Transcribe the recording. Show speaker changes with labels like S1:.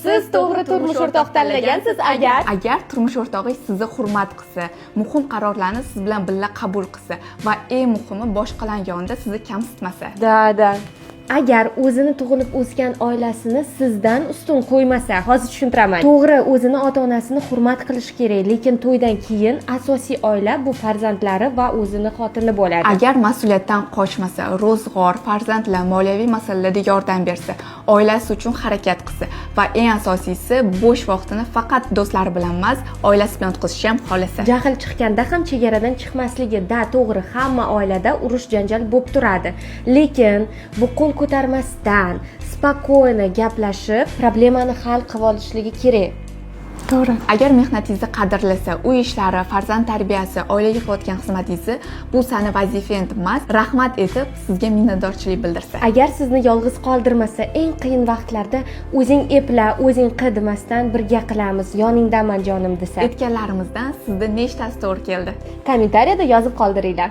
S1: Siz to'g'ri turmush o'rtoq tanlagansiz
S2: Agar turmush o'rtog'ingiz sizni hurmat qilsa, muhim qarorlarni siz bilan birga qabul qilsa va eng muhimi boshqalar yonida sizni kamsitmasa.
S1: Da. Agar o'zini tug'ilib o'sgan oilasini sizdan ustun qo'ymasa, hozir tushuntiraman. To'g'ri, o'zini ota-onasini hurmat qilish kerak, lekin to'ydan keyin asosiy oila bu farzandlari va o'zini xotini bo'ladi.
S2: Agar mas'uliyatdan qochmasa, ro'zg'or, farzandlar, moliyaviy masalalarda yordam bersa, oilasi uchun harakat qilsa va eng asosiysi bo'sh vaqtini faqat do'stlari bilan emas, oilasi bilan o'tkazishni ham xohlasa.
S1: Jahl chiqqanda ham chegaradan chiqmasligi, to'g'ri, hamma oilada urush janjal bo'lib turadi. Lekin bu qo'l ko'tarmasdan, spokойно gaplashib, problemani hal qilib olishligi kerak.
S2: To'g'ri. Agar mehnatingizni qadrlasa, uy ishlari, farzand tarbiyasi, oilaga qilayotgan xizmatingizni bu sani vazifang emas, rahmat etib sizga minnatdorchilik bildirsa.
S1: Agar sizni yolg'iz qoldirmasa, eng qiyin vaqtlarda o'zing epla, o'zing qil demasdan birga qilamiz, yoningdaman jonim desa.
S2: Aytganlarimizdan sizda nechtasi to'g'ri keldi?
S1: Kommentariyada yozib qoldiringlar.